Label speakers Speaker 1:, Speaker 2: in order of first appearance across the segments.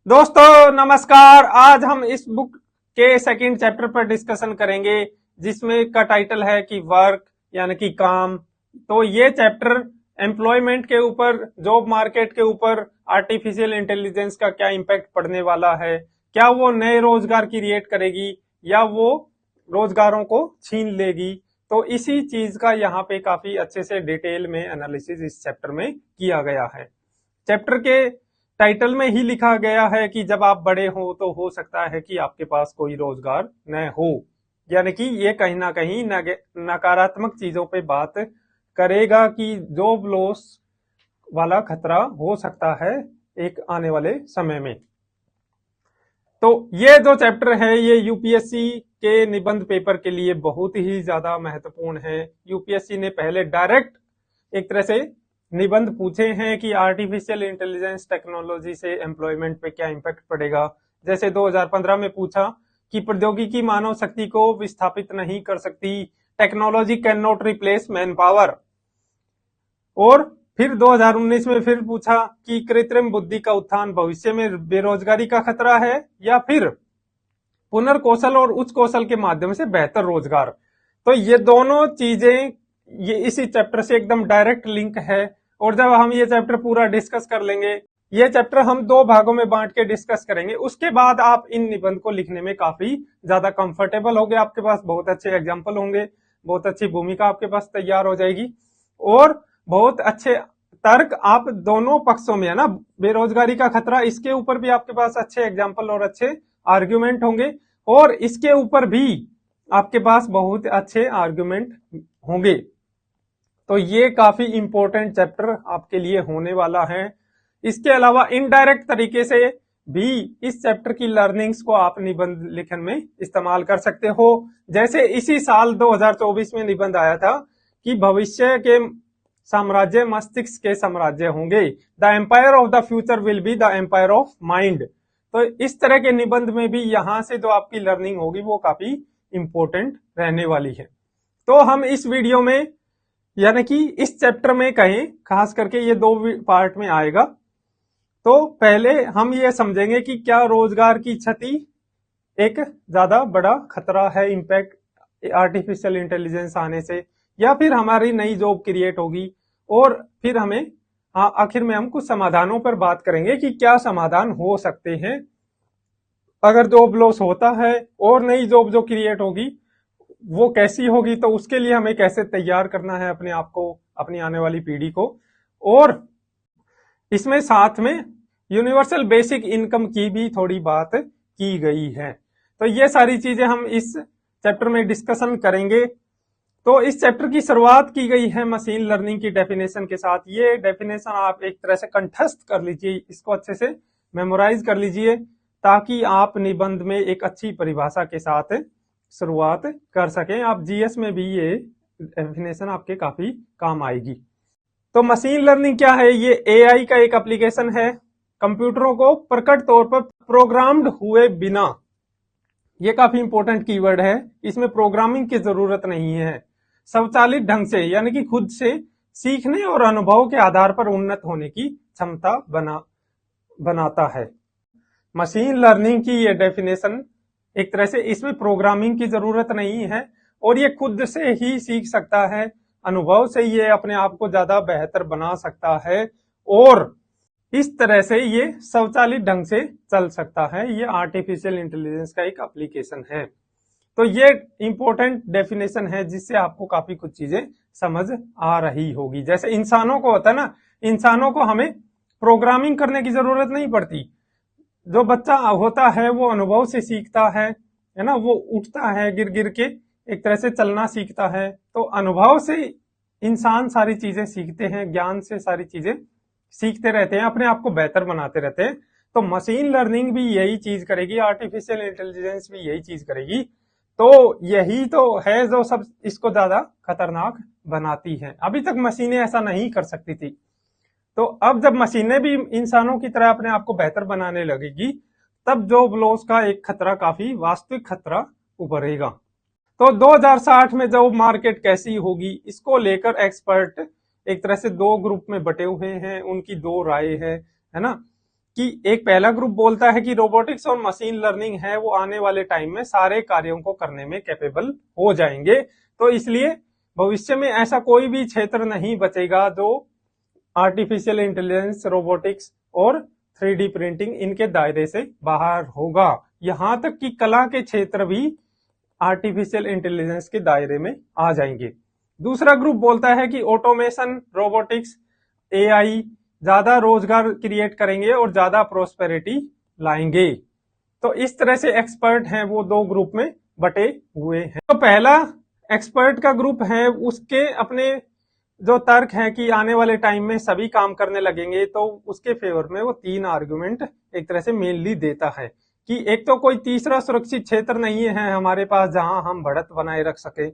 Speaker 1: दोस्तों नमस्कार। आज हम इस बुक के सेकंड चैप्टर पर डिस्कशन करेंगे जिसमें का टाइटल है कि वर्क यानी कि काम। तो ये चैप्टर एम्प्लॉयमेंट के ऊपर, जॉब मार्केट के ऊपर आर्टिफिशियल इंटेलिजेंस का क्या इम्पैक्ट पड़ने वाला है, क्या वो नए रोजगार क्रिएट करेगी या वो रोजगारों को छीन लेगी। तो इसी चीज का यहाँ पे काफी अच्छे से डिटेल में एनालिसिस इस चैप्टर में किया गया है। चैप्टर के टाइटल में ही लिखा गया है कि जब आप बड़े हो तो हो सकता है कि आपके पास कोई रोजगार न हो, यानी कि ये कहीं ना कहीं नकारात्मक चीजों पे बात करेगा कि जॉब लॉस वाला खतरा हो सकता है एक आने वाले समय में। तो ये जो चैप्टर है ये यूपीएससी के निबंध पेपर के लिए बहुत ही ज्यादा महत्वपूर्ण है। यूपीएससी ने पहले डायरेक्ट एक तरह से निबंध पूछे हैं कि आर्टिफिशियल इंटेलिजेंस टेक्नोलॉजी से एम्प्लॉयमेंट पे क्या इम्पैक्ट पड़ेगा। जैसे 2015 में पूछा कि प्रौद्योगिकी मानव शक्ति को विस्थापित नहीं कर सकती, technology can not replace man power. और फिर 2019 में फिर पूछा कि कृत्रिम बुद्धि का उत्थान भविष्य में बेरोजगारी का खतरा है या फिर पुनर्कौशल और उच्च कौशल के माध्यम से बेहतर रोजगार। तो ये दोनों चीजें ये इसी चैप्टर से एकदम डायरेक्ट लिंक है। और जब हम ये चैप्टर पूरा डिस्कस कर लेंगे, ये चैप्टर हम 2 भागों में बांट के डिस्कस करेंगे, उसके बाद आप इन निबंध को लिखने में काफी ज्यादा कंफर्टेबल होंगे। आपके पास बहुत अच्छे एग्जाम्पल होंगे, बहुत अच्छी भूमिका आपके पास तैयार हो जाएगी और बहुत अच्छे तर्क आप दोनों पक्षों में, है ना, बेरोजगारी का खतरा, इसके ऊपर भी आपके पास अच्छे एग्जाम्पल और अच्छे आर्ग्यूमेंट होंगे और इसके ऊपर भी आपके पास बहुत अच्छे आर्ग्यूमेंट होंगे। तो ये काफी इंपॉर्टेंट चैप्टर आपके लिए होने वाला है। इसके अलावा इनडायरेक्ट तरीके से भी इस चैप्टर की लर्निंग्स को आप निबंध लिखन में इस्तेमाल कर सकते हो। जैसे इसी साल 2024 में निबंध आया था कि भविष्य के साम्राज्य मस्तिष्क के साम्राज्य होंगे, the empire of the future will be the empire of mind. तो इस तरह के निबंध में भी यहां से जो आपकी लर्निंग होगी वो काफी इंपॉर्टेंट रहने वाली है। तो हम इस वीडियो में यानी कि इस चैप्टर में कहें, खास करके ये 2 पार्ट में आएगा। तो पहले हम ये समझेंगे कि क्या रोजगार की क्षति एक ज्यादा बड़ा खतरा है इम्पैक्ट आर्टिफिशियल इंटेलिजेंस आने से, या फिर हमारी नई जॉब क्रिएट होगी। और फिर हमें आखिर में हम कुछ समाधानों पर बात करेंगे कि क्या समाधान हो सकते हैं अगर जॉब लॉस होता है और नई जॉब जो क्रिएट होगी वो कैसी होगी, तो उसके लिए हमें कैसे तैयार करना है अपने आप को, अपनी आने वाली पीढ़ी को। और इसमें साथ में यूनिवर्सल बेसिक इनकम की भी थोड़ी बात की गई है। तो ये सारी चीजें हम इस चैप्टर में डिस्कशन करेंगे। तो इस चैप्टर की शुरुआत की गई है मशीन लर्निंग की डेफिनेशन के साथ। ये डेफिनेशन आप एक तरह से कंठस्थ कर लीजिए, इसको अच्छे से मेमोराइज कर लीजिए ताकि आप निबंध में एक अच्छी परिभाषा के साथ शुरुआत कर सकें। आप जीएस में भी ये डेफिनेशन आपके काफी काम आएगी। तो मशीन लर्निंग क्या है? ये एआई का एक एप्लीकेशन है, कंप्यूटरों को प्रकट तौर पर प्रोग्राम्ड हुए बिना, ये काफी इंपॉर्टेंट कीवर्ड है, इसमें प्रोग्रामिंग की जरूरत नहीं है, स्वचालित ढंग से यानी कि खुद से सीखने और अनुभव के आधार पर उन्नत होने की क्षमता बनाता है। मशीन लर्निंग की ये डेफिनेशन एक तरह से, इसमें प्रोग्रामिंग की जरूरत नहीं है और ये खुद से ही सीख सकता है, अनुभव से ये अपने आप को ज्यादा बेहतर बना सकता है और इस तरह से ये स्वचालित ढंग से चल सकता है। ये आर्टिफिशियल इंटेलिजेंस का एक एप्लीकेशन है। तो ये इंपॉर्टेंट डेफिनेशन है जिससे आपको काफी कुछ चीजें समझ आ रही होगी। जैसे इंसानों को होता है ना, इंसानों को हमें प्रोग्रामिंग करने की जरूरत नहीं पड़ती। जो बच्चा होता है वो अनुभव से सीखता है ना, वो उठता है गिर गिर के, एक तरह से चलना सीखता है। तो अनुभव से इंसान सारी चीजें सीखते हैं, ज्ञान से सारी चीजें सीखते रहते हैं, अपने आप को बेहतर बनाते रहते हैं। तो मशीन लर्निंग भी यही चीज करेगी, आर्टिफिशियल इंटेलिजेंस भी यही चीज करेगी। तो यही तो है जो सब इसको ज्यादा खतरनाक बनाती है। अभी तक मशीनें ऐसा नहीं कर सकती थी, तो अब जब मशीनें भी इंसानों की तरह अपने आप को बेहतर बनाने लगेगी तब जॉब लॉस का एक खतरा, काफी वास्तविक खतरा उभरेगा। तो 2060 में जॉब मार्केट कैसी होगी, इसको लेकर एक्सपर्ट एक तरह से 2 ग्रुप में बटे हुए हैं, उनकी 2 राय है ना, कि एक पहला ग्रुप बोलता है कि रोबोटिक्स और मशीन लर्निंग है वो आने वाले टाइम में सारे कार्यों को करने में कैपेबल हो जाएंगे। तो इसलिए भविष्य में ऐसा कोई भी क्षेत्र नहीं बचेगा जो आर्टिफिशियल इंटेलिजेंस, रोबोटिक्स और 3D प्रिंटिंग इनके दायरे से बाहर होगा। यहां तक कि कला के क्षेत्र भी आर्टिफिशियल इंटेलिजेंस के दायरे में आ जाएंगे। दूसरा ग्रुप बोलता है कि ऑटोमेशन, रोबोटिक्स, एआई ज्यादा रोजगार क्रिएट करेंगे और ज्यादा प्रोस्पेरिटी लाएंगे। तो इस तरह से एक्सपर्ट हैं वो दो ग्रुप में बटे हुए हैं। तो पहला एक्सपर्ट का ग्रुप है, उसके अपने जो तर्क है कि आने वाले टाइम में सभी काम करने लगेंगे, तो उसके फेवर में वो 3 आर्गुमेंट एक तरह से मेनली देता है कि एक तो कोई तीसरा सुरक्षित क्षेत्र नहीं है हमारे पास जहां हम बढ़त बनाए रख सके,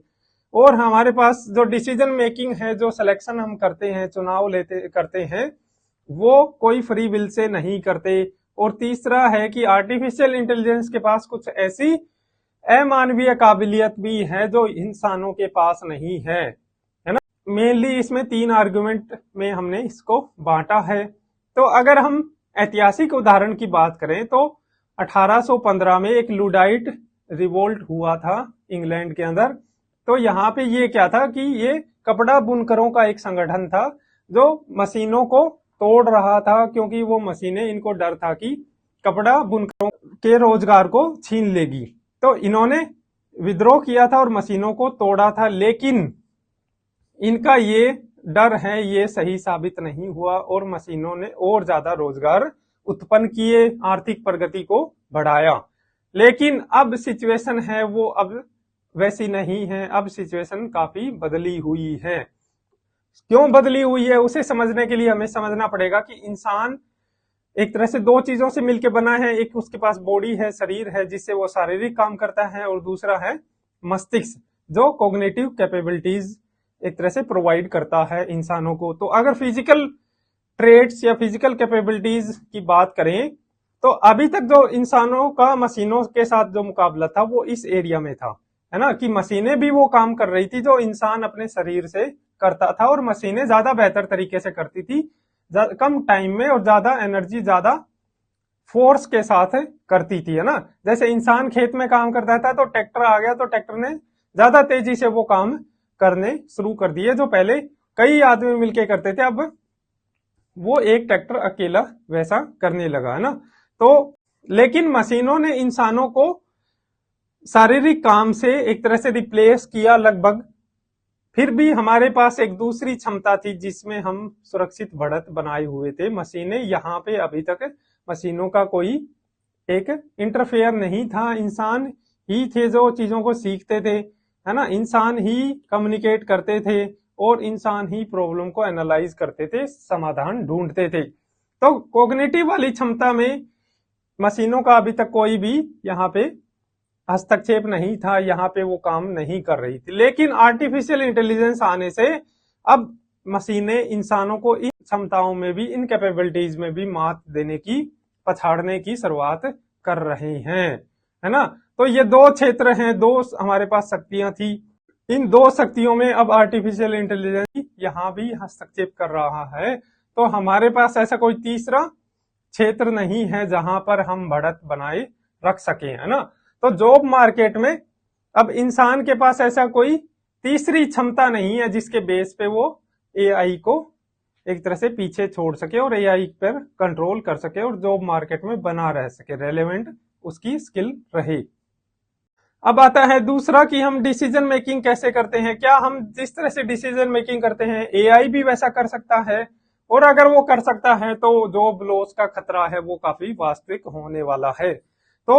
Speaker 1: और हमारे पास जो डिसीजन मेकिंग है, जो सिलेक्शन हम करते हैं, चुनाव करते हैं, वो कोई फ्री विल से नहीं करते। और तीसरा है कि आर्टिफिशियल इंटेलिजेंस के पास कुछ ऐसी अमानवीय काबिलियत भी है जो इंसानों के पास नहीं है ना। मेनली इसमें 3 आर्गुमेंट में हमने इसको बांटा है। तो अगर हम ऐतिहासिक उदाहरण की बात करें तो 1815 में एक लुडाइट रिवोल्ट हुआ था इंग्लैंड के अंदर। तो यहाँ पे ये क्या था कि ये कपड़ा बुनकरों का एक संगठन था जो मशीनों को तोड़ रहा था, क्योंकि वो मशीनें, इनको डर था कि कपड़ा बुनकरों के रोजगार को छीन लेगी। तो इन्होंने विद्रोह किया था और मशीनों को तोड़ा था, लेकिन इनका ये डर है ये सही साबित नहीं हुआ और मशीनों ने और ज्यादा रोजगार उत्पन्न किए, आर्थिक प्रगति को बढ़ाया। लेकिन अब सिचुएशन है वो अब वैसी नहीं है, अब सिचुएशन काफी बदली हुई है। क्यों बदली हुई है उसे समझने के लिए हमें समझना पड़ेगा कि इंसान एक तरह से 2 चीजों से मिलकर बना है। एक उसके पास बॉडी है, शरीर है, जिससे वो शारीरिक काम करता है, और दूसरा है मस्तिष्क जो कॉग्निटिव कैपेबिलिटीज एक तरह से प्रोवाइड करता है इंसानों को। तो अगर फिजिकल ट्रेड्स या फिजिकल कैपेबिलिटीज की बात करें तो अभी तक जो इंसानों का मशीनों के साथ जो मुकाबला था वो इस एरिया में था, है ना, कि मशीनें भी वो काम कर रही थी जो इंसान अपने शरीर से करता था, और मशीनें ज्यादा बेहतर तरीके से करती थी, कम टाइम में और ज्यादा एनर्जी, ज्यादा फोर्स के साथ करती थी, है ना। जैसे इंसान खेत में काम करता था तो ट्रैक्टर आ गया तो ट्रैक्टर ने ज्यादा तेजी से वो काम करने शुरू कर दिए। जो पहले कई आदमी मिलके करते थे, अब वो एक ट्रैक्टर अकेला वैसा करने लगा, है ना। तो लेकिन मशीनों ने इंसानों को शारीरिक काम से एक तरह से रिप्लेस किया लगभग। फिर भी हमारे पास एक दूसरी क्षमता थी जिसमें हम सुरक्षित बढ़त बनाए हुए थे। मशीनें यहाँ पे अभी तक मशीनों का कोई एक इंटरफेयर नहीं था, इंसान ही थे जो चीजों को सीखते थे, है ना। इंसान ही कम्युनिकेट करते थे और इंसान ही प्रॉब्लम को एनालाइज करते थे, समाधान ढूंढते थे। तो कॉग्निटिव वाली क्षमता में मशीनों का अभी तक कोई भी यहाँ पे हस्तक्षेप नहीं था, यहाँ पे वो काम नहीं कर रही थी। लेकिन आर्टिफिशियल इंटेलिजेंस आने से अब मशीनें इंसानों को इन क्षमताओं में भी, इन कैपेबिलिटीज में भी मात देने की, पछाड़ने की शुरुआत कर रहे हैं, है ना। तो ये 2 क्षेत्र हैं, 2 हमारे पास शक्तियां थी। इन 2 शक्तियों में अब आर्टिफिशियल इंटेलिजेंस यहाँ भी हस्तक्षेप कर रहा है। तो हमारे पास ऐसा कोई तीसरा क्षेत्र नहीं है जहां पर हम बढ़त बनाए रख सके, है ना। तो जॉब मार्केट में अब इंसान के पास ऐसा कोई तीसरी क्षमता नहीं है जिसके बेस पे वो एआई को एक तरह से पीछे छोड़ सके और एआई पर कंट्रोल कर सके और जॉब मार्केट में बना रह सके, रेलेवेंट उसकी स्किल रहे। अब आता है दूसरा कि हम डिसीजन मेकिंग कैसे करते हैं। क्या हम जिस तरह से डिसीजन मेकिंग करते हैं एआई भी वैसा कर सकता है? और अगर वो कर सकता है तो जॉब लॉस का खतरा है वो काफी वास्तविक होने वाला है। तो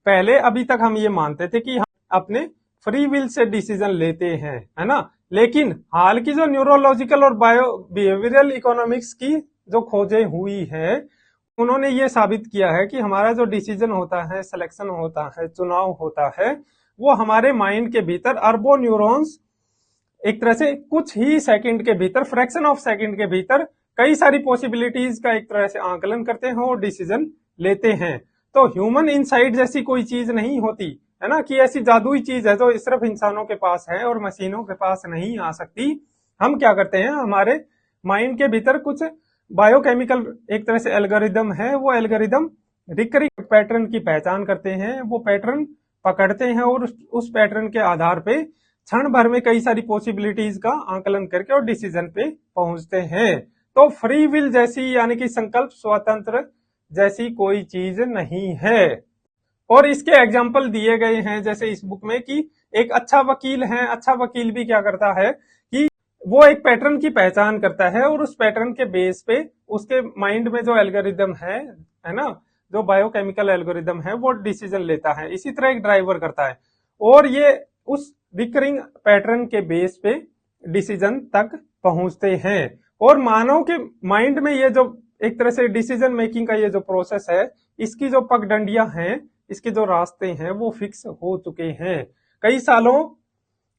Speaker 1: पहले अभी तक हम ये मानते थे कि हम अपने फ्री विल से डिसीजन लेते हैं, है ना। लेकिन हाल की जो न्यूरोलॉजिकल और बायो बिहेवियरल इकोनॉमिक्स की जो खोजें हुई है, उन्होंने ये साबित किया है कि हमारा जो डिसीजन होता है, सिलेक्शन होता है, चुनाव होता है, वो हमारे माइंड के भीतर अरबों न्यूरॉन्स एक तरह से कुछ ही सेकंड के भीतर, फ्रैक्शन ऑफ सेकंड के भीतर कई सारी पॉसिबिलिटीज का एक तरह से आकलन करते हैं और डिसीजन लेते हैं। तो ह्यूमन इनसाइट जैसी कोई चीज नहीं होती, है ना, कि ऐसी जादुई चीज है जो सिर्फ इंसानों के पास है और मशीनों के पास नहीं आ सकती। हम क्या करते हैं, हमारे माइंड के भीतर कुछ बायोकेमिकल एक तरह से एल्गोरिदम है, वो एल्गोरिदम रिकरिंग पैटर्न की पहचान करते हैं, वो पैटर्न पकड़ते हैं और उस पैटर्न के आधार पे क्षण भर में कई सारी पॉसिबिलिटीज का आकलन करके और डिसीजन पे पहुंचते हैं। तो फ्री विल जैसी यानी कि संकल्प स्वतंत्र जैसी कोई चीज नहीं है। और इसके एग्जाम्पल दिए गए हैं जैसे इस बुक में कि एक अच्छा वकील है, अच्छा वकील भी क्या करता है कि वो एक पैटर्न की पहचान करता है और उस पैटर्न के बेस पे उसके माइंड में जो एल्गोरिदम है ना, जो बायोकेमिकल एल्गोरिदम है वो डिसीजन लेता है। इसी तरह एक ड्राइवर करता है और ये उस रिकरिंग पैटर्न के बेस पे डिसीजन तक पहुंचते हैं। और मानव के माइंड में ये जो एक तरह से डिसीजन मेकिंग का ये जो प्रोसेस है, इसकी जो पगडंडियां हैं, इसके जो रास्ते हैं वो फिक्स हो चुके हैं। कई सालों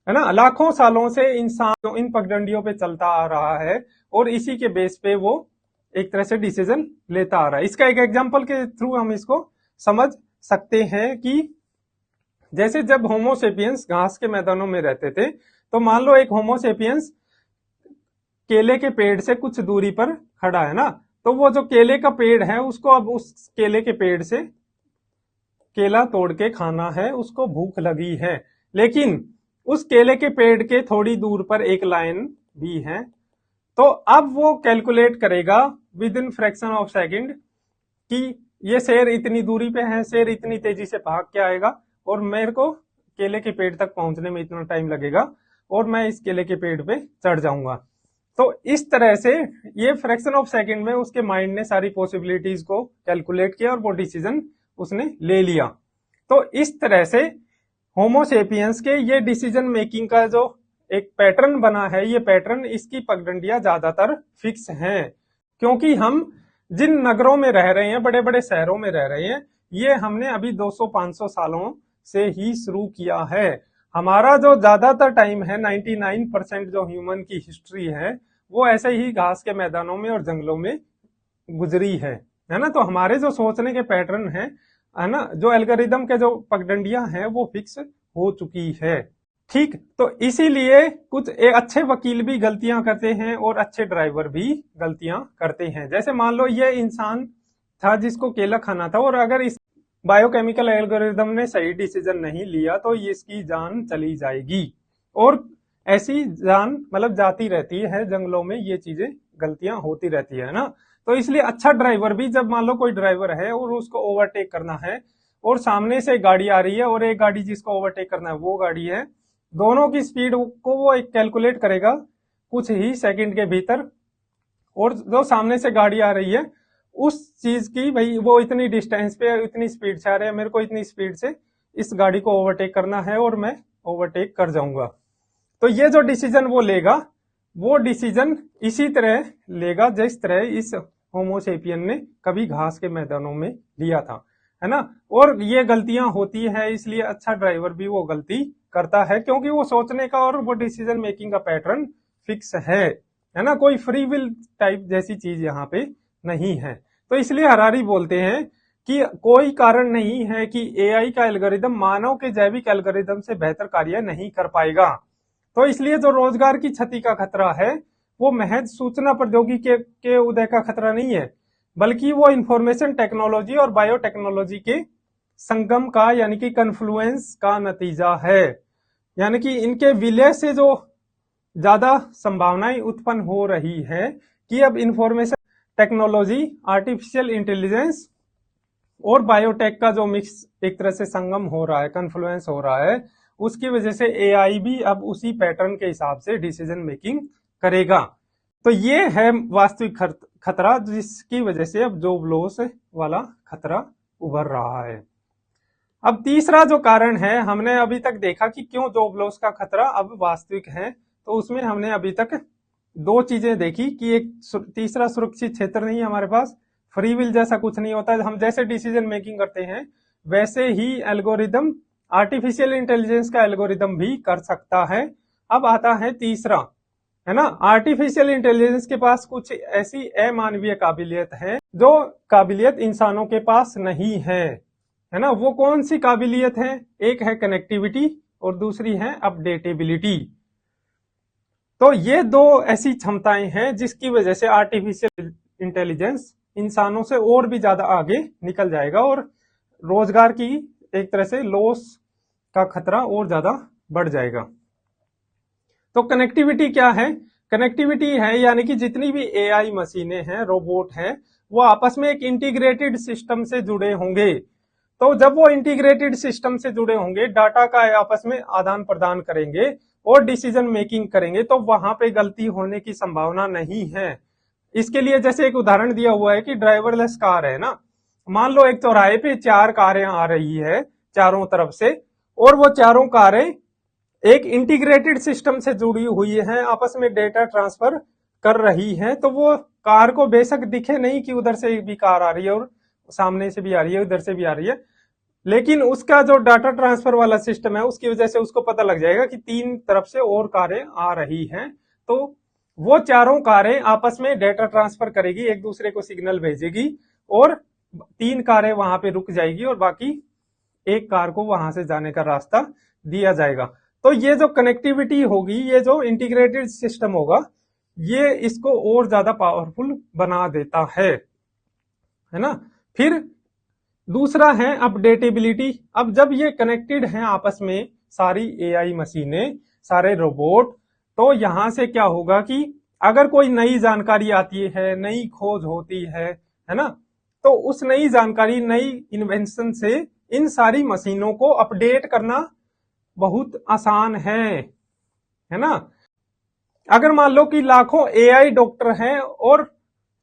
Speaker 1: है ना, लाखों सालों से इंसान इन पगडंडियों पे चलता आ रहा है और इसी के बेस पे वो एक तरह से डिसीजन लेता आ रहा है। इसका एक एग्जांपल के थ्रू हम इसको समझ सकते हैं कि जैसे जब होमोसेपियंस घास के मैदानों में रहते थे, तो मान लो एक होमोसेपियंस केले के पेड़ से कुछ दूरी पर खड़ा है ना, तो वो जो केले का पेड़ है उसको अब उस केले के पेड़ से केला तोड़ के खाना है, उसको भूख लगी है। लेकिन उस केले के पेड़ के थोड़ी दूर पर एक लाइन भी है, तो अब वो कैलकुलेट करेगा with in fraction of second कि ये शेर इतनी दूरी पे है, शेर इतनी तेजी से भाग के आएगा और मेरे को केले के पेड़ तक पहुंचने में इतना टाइम लगेगा और मैं इस केले के पेड़ पे चढ़ जाऊंगा। तो इस तरह से ये फ्रैक्शन ऑफ सेकंड में उसके माइंड ने सारी पॉसिबिलिटीज को कैलकुलेट किया और वो डिसीजन उसने ले लिया। तो इस तरह से होमोसेपियंस के ये डिसीजन मेकिंग का जो एक पैटर्न बना है, ये पैटर्न इसकी पगडंडियां ज्यादातर फिक्स हैं, क्योंकि हम जिन नगरों में रह रहे हैं, बड़े बड़े शहरों में रह रहे हैं, ये हमने अभी 200-500 सालों से ही शुरू किया है। हमारा जो ज्यादातर टाइम है, 99% जो ह्यूमन की हिस्ट्री है, वो ऐसे ही घास के मैदानों में और जंगलों में गुजरी है ना। तो हमारे जो सोचने के पैटर्न है ना, जो एल्गोरिदम के जो पगडंडियां हैं वो फिक्स हो चुकी है। ठीक, तो इसीलिए कुछ अच्छे वकील भी गलतियां करते हैं और अच्छे ड्राइवर भी गलतियां करते हैं। जैसे मान लो ये इंसान था जिसको केला खाना था और अगर इस बायोकेमिकल एल्गोरिदम ने सही डिसीजन नहीं लिया तो इसकी जान चली जाएगी। और ऐसी जान मतलब जाती रहती है जंगलों में, ये चीजें गलतियां होती रहती है ना। तो इसलिए अच्छा ड्राइवर भी, जब मान लो कोई ड्राइवर है और उसको ओवरटेक करना है और सामने से गाड़ी आ रही है और एक गाड़ी जिसको ओवरटेक करना है वो गाड़ी है, दोनों की स्पीड को वो एक कैलकुलेट करेगा कुछ ही सेकंड के भीतर, और जो सामने से गाड़ी आ रही है उस चीज की, भाई वो इतनी डिस्टेंस पे इतनी स्पीड से आ रहे हैं, मेरे को इतनी स्पीड से इस गाड़ी को ओवरटेक करना है और मैं ओवरटेक कर जाऊंगा। तो ये जो डिसीजन वो लेगा, वो डिसीजन इसी तरह लेगा जिस तरह इस होमोसेपियन ने कभी घास के मैदानों में लिया था, है ना। और ये गलतियां होती है, इसलिए अच्छा ड्राइवर भी वो गलती करता है, क्योंकि वो सोचने का और वो डिसीजन मेकिंग का पैटर्न फिक्स है ना। कोई फ्री विल टाइप जैसी चीज यहाँ पे नहीं है। तो इसलिए हरारी बोलते हैं कि कोई कारण नहीं है कि एआई का एल्गोरिदम मानव के जैविक एल्गोरिदम से बेहतर कार्य नहीं कर पाएगा। तो इसलिए जो रोजगार की क्षति का खतरा है वो महज सूचना प्रौद्योगिकी के उदय का खतरा नहीं है, बल्कि वो इंफॉर्मेशन टेक्नोलॉजी और बायोटेक्नोलॉजी के संगम का यानी कि कन्फ्लुएंस का नतीजा है। यानी कि इनके विलय से जो ज्यादा संभावनाएं उत्पन्न हो रही है कि अब इंफॉर्मेशन टेक्नोलॉजी, आर्टिफिशियल इंटेलिजेंस और बायोटेक का जो मिक्स एक तरह से संगम हो रहा है, कन्फ्लुएंस हो रहा है, उसकी वजह से एआई भी अब उसी पैटर्न के हिसाब से डिसीजन मेकिंग करेगा। तो ये है वास्तविक खतरा, जिसकी वजह से अब जॉब लॉस वाला खतरा उभर रहा है। अब तीसरा जो कारण है, हमने अभी तक देखा कि क्यों जॉब लॉस का खतरा अब वास्तविक है, तो उसमें हमने अभी तक दो चीजें देखी कि एक तीसरा सुरक्षित क्षेत्र नहीं है हमारे पास, फ्री विल जैसा कुछ नहीं होता, हम जैसे डिसीजन मेकिंग करते हैं वैसे ही एल्गोरिदम, आर्टिफिशियल इंटेलिजेंस का एल्गोरिदम भी कर सकता है। अब आता है तीसरा, है ना, आर्टिफिशियल इंटेलिजेंस के पास कुछ ऐसी अमानवीय काबिलियत है जो काबिलियत इंसानों के पास नहीं है ना। वो कौन सी काबिलियत है? एक है कनेक्टिविटी और दूसरी है अपडेटेबिलिटी। तो ये दो ऐसी क्षमताएं हैं जिसकी वजह से आर्टिफिशियल इंटेलिजेंस इंसानों से और भी ज्यादा आगे निकल जाएगा और रोजगार की एक तरह से लॉस का खतरा और ज्यादा बढ़ जाएगा। तो कनेक्टिविटी क्या है? कनेक्टिविटी है यानी कि जितनी भी एआई मशीनें हैं, रोबोट हैं, वो आपस में एक इंटीग्रेटेड सिस्टम से जुड़े होंगे। तो जब वो इंटीग्रेटेड सिस्टम से जुड़े होंगे, डाटा का आपस में आदान प्रदान करेंगे और डिसीजन मेकिंग करेंगे, तो वहां पे गलती होने की संभावना नहीं है। इसके लिए जैसे एक उदाहरण दिया हुआ है कि ड्राइवरलेस कार है ना, मान लो एक चौराहे पे 4 कारें आ रही है चारों तरफ से, और वो चारों कारें एक इंटीग्रेटेड सिस्टम से जुड़ी हुई हैं, आपस में डेटा ट्रांसफर कर रही हैं। तो वो कार को बेशक दिखे नहीं कि उधर से भी कार आ रही है और सामने से भी आ रही है, उधर से भी आ रही है, लेकिन उसका जो डाटा ट्रांसफर वाला सिस्टम है उसकी वजह से उसको पता लग जाएगा कि 3 तरफ से और कारें आ रही हैं। तो वो चारों कारें आपस में डेटा ट्रांसफर करेगी, एक दूसरे को सिग्नल भेजेगी और 3 कारें वहां पे रुक जाएगी और बाकी एक कार को वहां से जाने का रास्ता दिया जाएगा। तो ये जो कनेक्टिविटी होगी, ये जो इंटीग्रेटेड सिस्टम होगा, ये इसको और ज्यादा पावरफुल बना देता है ना। फिर दूसरा है अपडेटेबिलिटी। अब जब ये कनेक्टेड हैं आपस में सारी एआई मशीनें, सारे रोबोट, तो यहां से क्या होगा कि अगर कोई नई जानकारी आती है, नई खोज होती है ना, तो उस नई जानकारी, नई इन्वेंशन से इन सारी मशीनों को अपडेट करना बहुत आसान है ना। अगर मान लो कि लाखों एआई डॉक्टर हैं और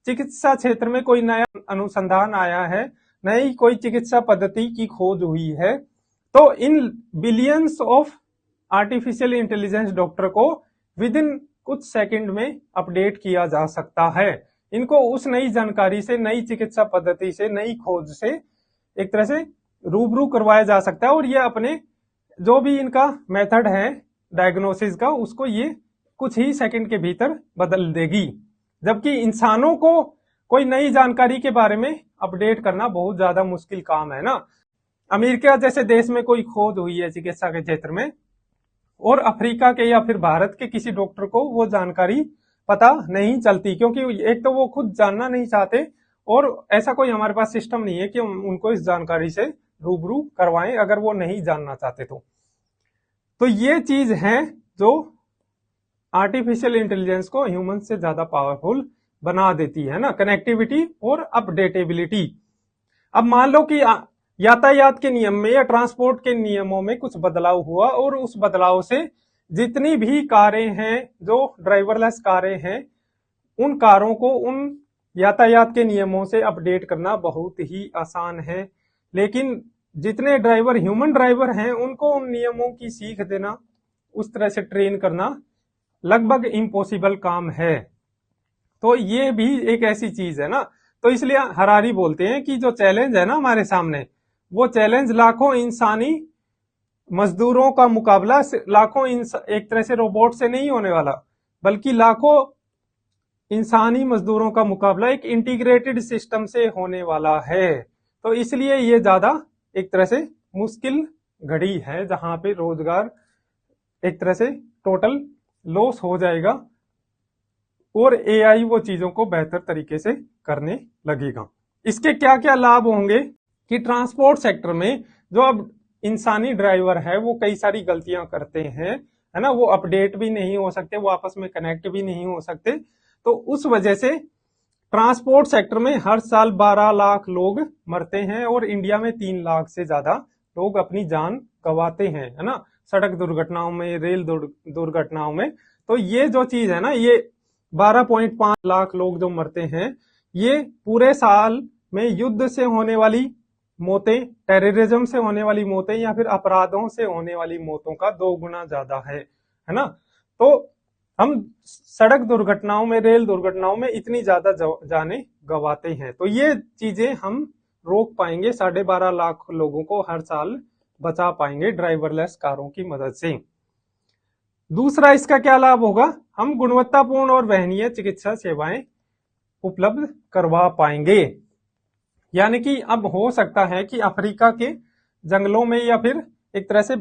Speaker 1: चिकित्सा क्षेत्र में कोई नया अनुसंधान आया है, नई कोई चिकित्सा पद्धति की खोज हुई है, तो इन billions of artificial intelligence doctor को विद इन कुछ सेकंड में अपडेट किया जा सकता है। इनको उस नई जानकारी से, नई चिकित्सा पद्धति से, नई खोज से एक तरह से रूबरू करवाया जा सकता है और ये अपने जो भी इनका मेथड है डायग्नोसिस का, उसको ये कुछ ही सेकंड के भीतर बदल देगी। जबकि इंसानों को कोई नई जानकारी के बारे में अपडेट करना बहुत ज्यादा मुश्किल काम है ना। अमेरिका जैसे देश में कोई खोज हुई है चिकित्सा के क्षेत्र में और अफ्रीका के या फिर भारत के किसी डॉक्टर को वो जानकारी पता नहीं चलती, क्योंकि एक तो वो खुद जानना नहीं चाहते और ऐसा कोई हमारे पास सिस्टम नहीं है कि उनको इस जानकारी से रूबरू करवाएं अगर वो नहीं जानना चाहते तो ये चीज है जो आर्टिफिशियल इंटेलिजेंस को ह्यूमन से ज्यादा पावरफुल बना देती है ना, कनेक्टिविटी और अपडेटेबिलिटी। अब मान लो कि यातायात के नियम में या ट्रांसपोर्ट के नियमों में कुछ बदलाव हुआ और उस बदलाव से जितनी भी कारें हैं जो ड्राइवरलेस कारें हैं, उन कारों को उन यातायात के नियमों से अपडेट करना बहुत ही आसान है। लेकिन जितने ड्राइवर ह्यूमन ड्राइवर हैं उनको उन नियमों की सीख देना, उस तरह से ट्रेन करना लगभग इम्पॉसिबल काम है। तो ये भी एक ऐसी चीज है ना। तो इसलिए हरारी बोलते हैं कि जो चैलेंज है ना हमारे सामने, वो चैलेंज लाखों इंसानी मजदूरों का मुकाबला लाखों एक तरह से रोबोट से नहीं होने वाला, बल्कि लाखों इंसानी मजदूरों का मुकाबला एक इंटीग्रेटेड सिस्टम से होने वाला है। तो इसलिए ये ज्यादा एक तरह से मुश्किल घड़ी है जहां पे रोजगार एक तरह से टोटल लॉस हो जाएगा और एआई वो चीजों को बेहतर तरीके से करने लगेगा। इसके क्या क्या लाभ होंगे कि ट्रांसपोर्ट सेक्टर में जो अब इंसानी ड्राइवर है वो कई सारी गलतियां करते हैं, है ना, वो अपडेट भी नहीं हो सकते, वो आपस में कनेक्ट भी नहीं हो सकते। तो उस वजह से ट्रांसपोर्ट सेक्टर में हर साल 12 लाख लोग मरते हैं और इंडिया में 3 लाख से ज्यादा लोग अपनी जान गंवाते हैं, है ना, सड़क दुर्घटनाओं में, रेल दुर्घटनाओं में। तो ये जो चीज है ना, ये 12.5 लाख लोग जो मरते हैं, ये पूरे साल में युद्ध से होने वाली मौतें, टेररिज्म से होने वाली मौतें या फिर अपराधों से होने वाली मौतों का 2 गुना ज्यादा है ना। तो हम सड़क दुर्घटनाओं में, रेल दुर्घटनाओं में इतनी ज्यादा जाने गंवाते हैं। तो ये चीजें हम रोक पाएंगे, 12.5 लाख लोगों को हर साल बचा पाएंगे ड्राइवरलेस कारों की मदद से। दूसरा इसका क्या लाभ होगा, हम गुणवत्तापूर्ण और वहनीय चिकित्सा सेवाएं उपलब्ध करवा पाएंगे। यानी कि अब हो सकता है कि अफ्रीका के जंगलों में या फिर एक तरह से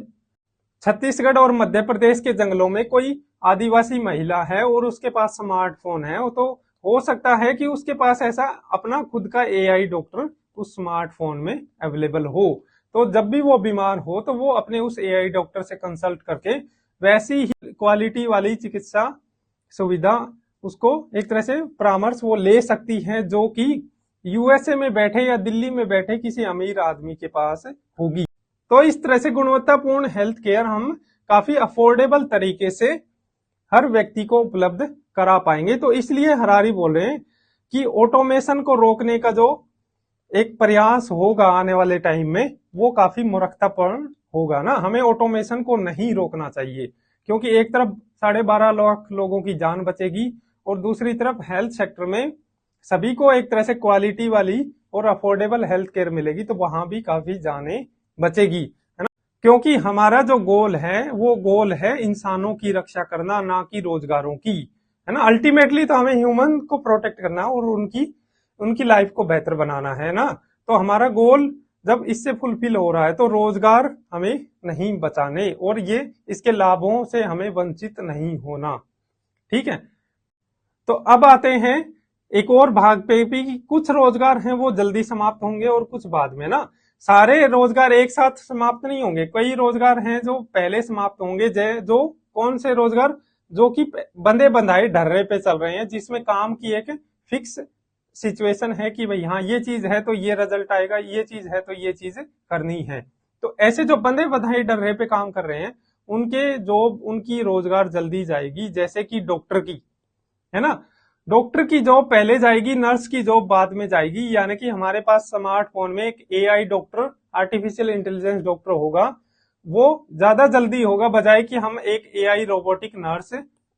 Speaker 1: छत्तीसगढ़ और मध्य प्रदेश के जंगलों में कोई आदिवासी महिला है और उसके पास स्मार्टफोन है, तो हो सकता है कि उसके पास ऐसा अपना खुद का एआई डॉक्टर उस स्मार्टफोन में अवेलेबल हो। तो जब भी वो बीमार हो तो वो अपने उस एआई डॉक्टर से कंसल्ट करके वैसी ही क्वालिटी वाली चिकित्सा सुविधा उसको एक तरह से परामर्श वो ले सकती है, जो कि यूएसए में बैठे या दिल्ली में बैठे किसी अमीर आदमी के पास होगी। तो इस तरह से गुणवत्तापूर्ण हेल्थ केयर हम काफी अफोर्डेबल तरीके से हर व्यक्ति को उपलब्ध करा पाएंगे। तो इसलिए हरारी बोल रहे हैं कि ऑटोमेशन को रोकने का जो एक प्रयास होगा आने वाले टाइम में वो काफी मूर्खतापूर्ण होगा ना। हमें ऑटोमेशन को नहीं रोकना चाहिए, क्योंकि एक तरफ 12.5 लाख लोगों की जान बचेगी और दूसरी तरफ हेल्थ सेक्टर में सभी को एक तरह से क्वालिटी वाली और अफोर्डेबल हेल्थ केयर मिलेगी, तो वहां भी काफी जाने बचेगी, है ना। क्योंकि हमारा जो गोल है वो गोल है इंसानों की रक्षा करना, ना कि रोजगारों की, है ना। अल्टीमेटली तो हमें ह्यूमन को प्रोटेक्ट करना और उनकी लाइफ को बेहतर बनाना है ना। तो हमारा गोल जब इससे फुलफिल हो रहा है तो रोजगार हमें नहीं बचाने और ये इसके लाभों से हमें वंचित नहीं होना, ठीक है। तो अब आते हैं एक और भाग पे भी कि कुछ रोजगार हैं वो जल्दी समाप्त होंगे और कुछ बाद में ना। सारे रोजगार एक साथ समाप्त नहीं होंगे, कई रोजगार हैं जो पहले समाप्त होंगे। जो कौन से रोजगार? जो कि बंदे बंधाए ढर्रे पे चल रहे हैं, जिसमें काम की एक फिक्स सिचुएशन है कि भाई हाँ ये चीज है तो ये रिजल्ट आएगा, ये चीज है तो ये चीज करनी है। तो ऐसे जो बंदे बंधाए ढर्रे पे काम कर रहे हैं उनके जॉब, उनकी रोजगार जल्दी जाएगी। जैसे कि डॉक्टर की, है ना, डॉक्टर की जॉब पहले जाएगी, नर्स की जॉब बाद में जाएगी। यानी कि हमारे पास स्मार्टफोन में एक AI doctor, artificial intelligence doctor होगा, वो ज्यादा जल्दी होगा बजाय कि हम एक एआई रोबोटिक नर्स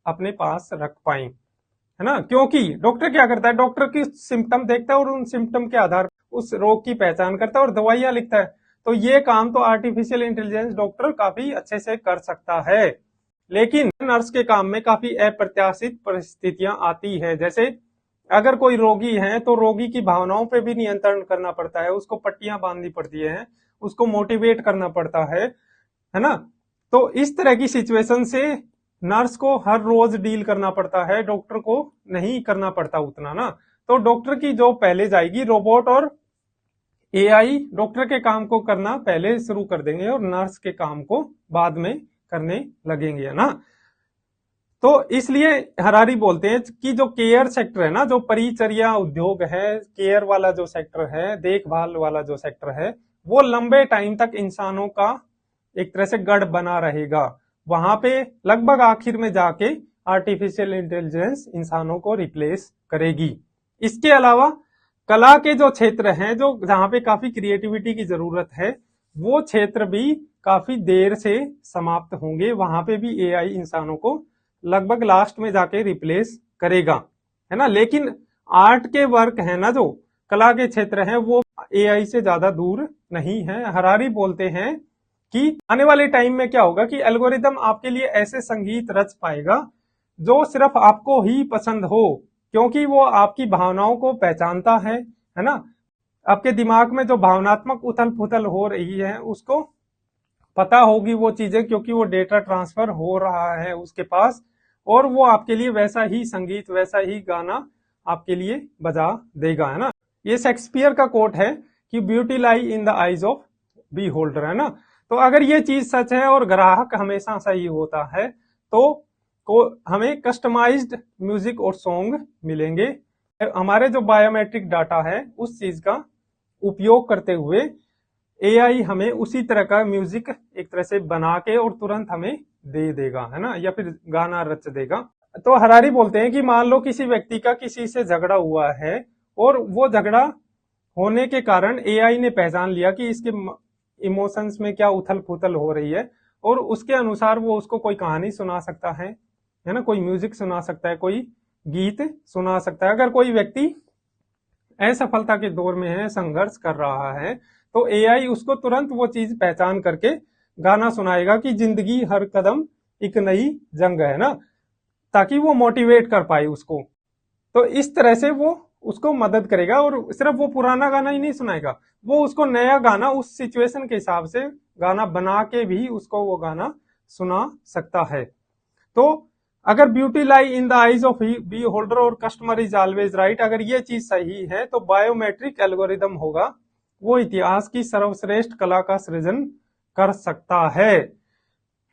Speaker 1: अपने पास रख पाए, है ना। क्योंकि डॉक्टर क्या करता है, डॉक्टर की सिम्टम देखता है और उन सिम्टम के आधार पर उस रोग की पहचान करता है और दवाइयां लिखता है। तो ये काम तो आर्टिफिशियल इंटेलिजेंस डॉक्टर काफी अच्छे से कर सकता है। लेकिन नर्स के काम में काफी अप्रत्याशित परिस्थितियां आती है। जैसे अगर कोई रोगी है तो रोगी की भावनाओं पे भी नियंत्रण करना पड़ता है, उसको पट्टियां बांधनी पड़ती है, उसको मोटिवेट करना पड़ता है ना। तो इस तरह की सिचुएशन से नर्स को हर रोज डील करना पड़ता है, डॉक्टर को नहीं करना पड़ता उतना ना। तो डॉक्टर की जॉब पहले जाएगी, रोबोट और एआई डॉक्टर के काम को करना पहले शुरू कर देंगे और नर्स के काम को बाद में करने लगेंगे, है ना। तो इसलिए हरारी बोलते हैं कि जो केयर सेक्टर है ना, जो परिचर्या उद्योग है, केयर वाला जो सेक्टर है, देखभाल वाला जो सेक्टर है, वो लंबे टाइम तक इंसानों का एक तरह से गढ़ बना रहेगा। वहां पे लगभग आखिर में जाके आर्टिफिशियल इंटेलिजेंस इंसानों को रिप्लेस करेगी। इसके अलावा कला के जो क्षेत्र हैं, जो जहां पे काफी क्रिएटिविटी की जरूरत है, वो क्षेत्र भी काफी देर से समाप्त होंगे। वहां पे भी एआई इंसानों को लगभग लास्ट में जाके रिप्लेस करेगा, है ना। लेकिन आर्ट के वर्क है ना, जो कला के क्षेत्र हैं, वो एआई से ज्यादा दूर नहीं है। हरारी बोलते हैं कि आने वाले टाइम में क्या होगा कि एल्गोरिदम आपके लिए ऐसे संगीत रच पाएगा जो सिर्फ आपको ही पसंद हो, क्योंकि वो आपकी भावनाओं को पहचानता है ना। आपके दिमाग में जो भावनात्मक उथल पुथल हो रही है उसको पता होगी वो चीजें, क्योंकि वो डेटा ट्रांसफर हो रहा है उसके पास, और वो आपके लिए वैसा ही संगीत, वैसा ही गाना आपके लिए बजा देगा, है ना। ये शेक्सपियर का कोट है कि beauty lie in the eyes of beholder, है ना। तो अगर ये चीज सच है और ग्राहक हमेशा सही होता है तो हमें कस्टमाइज्ड म्यूजिक और सॉन्ग मिलेंगे। हमारे जो बायोमेट्रिक डाटा है उस चीज का उपयोग करते हुए एआई हमें उसी तरह का म्यूजिक एक तरह से बना के और तुरंत हमें दे देगा, है ना, या फिर गाना रच देगा। तो हरारी बोलते हैं कि मान लो किसी व्यक्ति का किसी से झगड़ा हुआ है और वो झगड़ा होने के कारण एआई ने पहचान लिया कि इसके इमोशंस में क्या उथल पुथल हो रही है, और उसके अनुसार वो उसको कोई कहानी सुना सकता है ना, कोई म्यूजिक सुना सकता है, कोई गीत सुना सकता है। अगर कोई व्यक्ति असफलता के दौर में है, संघर्ष कर रहा है, तो एआई उसको तुरंत वो चीज पहचान करके गाना सुनाएगा कि जिंदगी हर कदम एक नई जंग है ना, ताकि वो मोटिवेट कर पाए उसको। तो इस तरह से वो उसको मदद करेगा, और सिर्फ वो पुराना गाना ही नहीं सुनाएगा, वो उसको नया गाना उस सिचुएशन के हिसाब से गाना बना के भी उसको वो गाना सुना सकता है। तो अगर beauty lie in the eyes of beholder और कस्टमर इज ऑलवेज राइट, अगर ये चीज सही है तो बायोमेट्रिक एल्गोरिदम होगा वो इतिहास की सर्वश्रेष्ठ कला का सृजन कर सकता है,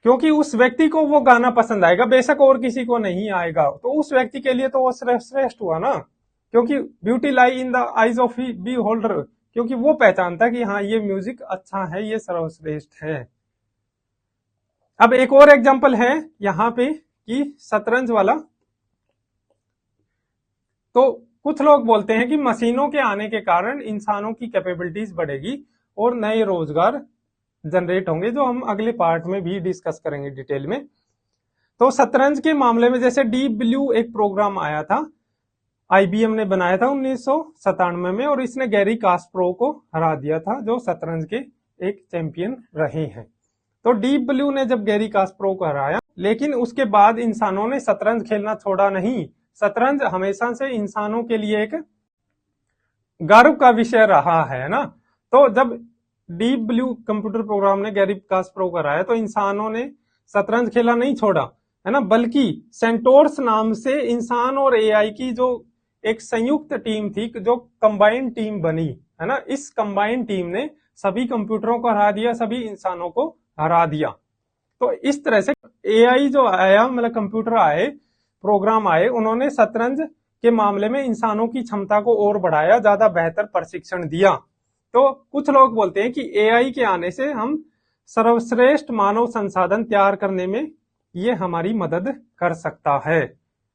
Speaker 1: क्योंकि उस व्यक्ति को वो गाना पसंद आएगा, बेशक और किसी को नहीं आएगा, तो उस व्यक्ति के लिए तो वो श्रेष्ठ हुआ ना, क्योंकि beauty lie in the eyes of beholder, क्योंकि वो पहचानता कि हाँ ये म्यूजिक अच्छा है, ये सर्वश्रेष्ठ है। अब एक और एग्जांपल है यहाँ पे कि शतरंज वाला। तो कुछ लोग बोलते हैं कि मशीनों के आने के कारण इंसानों की कैपेबिलिटीज बढ़ेगी और नए रोजगार जनरेट होंगे, जो हम अगले पार्ट में भी डिस्कस करेंगे डिटेल में। तो शतरंज के मामले में जैसे डीप ब्लू एक प्रोग्राम आया था, आईबीएम ने बनाया था 1997 में, और इसने गैरी कास्परोव को हरा दिया था, जो शतरंज के एक चैंपियन रहे हैं। तो डीप ब्लू ने जब गैरी कास्परोव को हराया, लेकिन उसके बाद इंसानों ने शतरंज खेलना छोड़ा नहीं। शतरंज हमेशा से इंसानों के लिए एक गर्व का विषय रहा है ना। तो जब डीप ब्लू कंप्यूटर प्रोग्राम ने गैरी कास्परोव को हराया तो इंसानों ने शतरंज खेला नहीं छोड़ा, है ना, बल्कि सेंटोर्स नाम से इंसान और एआई की जो एक संयुक्त टीम थी, जो कंबाइंड टीम बनी, है ना, इस कंबाइंड टीम ने सभी कंप्यूटरों को हरा दिया, सभी इंसानों को हरा दिया। तो इस तरह से एआई जो आया, मतलब कंप्यूटर आए, प्रोग्राम आए, उन्होंने शतरंज के मामले में इंसानों की क्षमता को और बढ़ाया, ज्यादा बेहतर प्रशिक्षण दिया। तो कुछ लोग बोलते हैं कि एआई के आने से हम सर्वश्रेष्ठ मानव संसाधन तैयार करने में ये हमारी मदद कर सकता है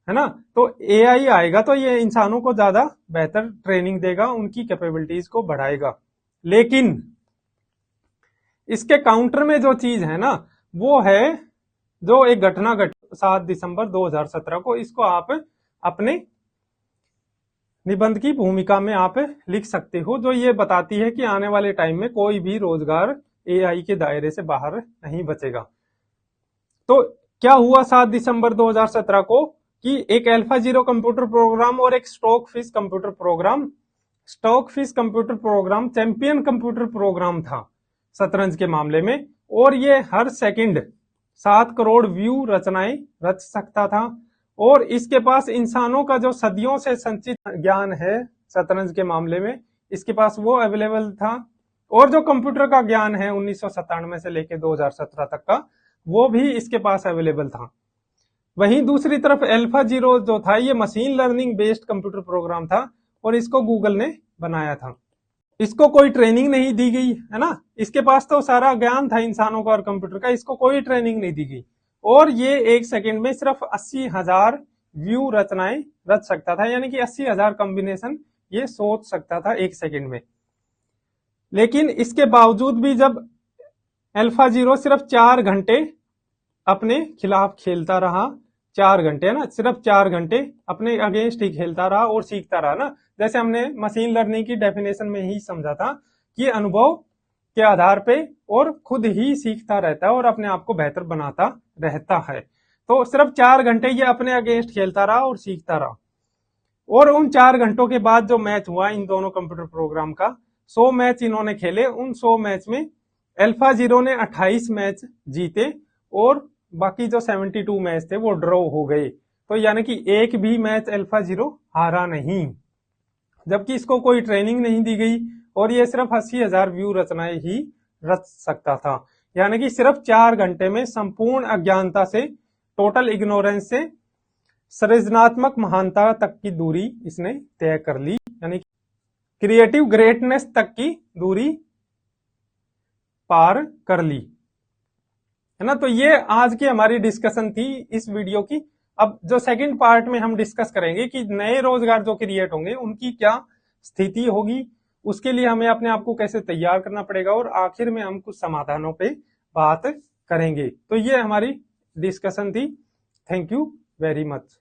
Speaker 1: ना। तो एआई आएगा तो ये इंसानों को ज्यादा बेहतर ट्रेनिंग देगा, उनकी कैपेबिलिटीज को बढ़ाएगा। लेकिन इसके काउंटर में जो चीज है ना, वो है जो एक घटना घटी 7 दिसंबर 2017 को। इसको आप अपने निबंध की भूमिका में आप लिख सकते हो, जो ये बताती है कि आने वाले टाइम में कोई भी रोजगार एआई के दायरे से बाहर नहीं बचेगा। तो क्या हुआ 7 दिसंबर 2017 को कि एक अल्फा जीरो कंप्यूटर प्रोग्राम और एक stock fish computer program, stock fish computer program champion computer program था शतरंज के मामले में, और ये हर सेकंड 7 करोड़ व्यू रचनाएं रच सकता था। और इसके पास इंसानों का जो सदियों से संचित ज्ञान है शतरंज के मामले में, इसके पास वो अवेलेबल था, और जो कंप्यूटर का ज्ञान है 1997 से लेकर 2017 तक का, वो भी इसके पास अवेलेबल था। वहीं दूसरी तरफ अल्फा जीरो जो था, ये machine learning based computer program था, और इसको गूगल ने बनाया था। इसको कोई ट्रेनिंग नहीं दी गई, है ना, इसके पास तो सारा ज्ञान था इंसानों का और कंप्यूटर का, इसको कोई ट्रेनिंग नहीं दी गई, और ये एक सेकंड में सिर्फ 80,000 व्यू रचनाएं रच सकता था, यानी कि 80,000 कॉम्बिनेशन ये सोच सकता था एक सेकंड में। लेकिन इसके बावजूद भी जब अल्फा जीरो सिर्फ 4 घंटे अपने खिलाफ खेलता रहा, 4 घंटे, है ना, सिर्फ 4 घंटे अपने अगेंस्ट ही खेलता रहा और सीखता रहा ना, जैसे हमने मशीन लर्निंग की डेफिनेशन में ही समझा था कि अनुभव के आधार पे और खुद ही सीखता रहता है और अपने आप को बेहतर बनाता रहता है। तो सिर्फ 4 घंटे ये अपने अगेंस्ट खेलता रहा और सीखता रहा, और उन 4 घंटों के बाद जो मैच हुआ इन दोनों कंप्यूटर प्रोग्राम का, 100 मैच इन्होंने खेले, उन 100 मैच में अल्फा जीरो ने 28 मैच जीते और बाकी जो 72 मैच थे वो ड्रॉ हो गए। तो यानी कि एक भी मैच अल्फा जीरो हारा नहीं, जबकि इसको कोई ट्रेनिंग नहीं दी गई, और ये सिर्फ 80,000 व्यू रचनाएं ही रच सकता था। यानी कि सिर्फ 4 घंटे में संपूर्ण अज्ञानता से, टोटल इग्नोरेंस से सृजनात्मक महानता तक की दूरी इसने तय कर ली, यानी क्रिएटिव ग्रेटनेस तक की दूरी पार कर ली, है ना। तो ये आज की हमारी डिस्कशन थी इस वीडियो की। अब जो सेकंड पार्ट में हम डिस्कस करेंगे कि नए रोजगार जो क्रिएट होंगे उनकी क्या स्थिति होगी, उसके लिए हमें अपने आप को कैसे तैयार करना पड़ेगा, और आखिर में हम कुछ समाधानों पे बात करेंगे। तो ये हमारी डिस्कशन थी। Thank you very much.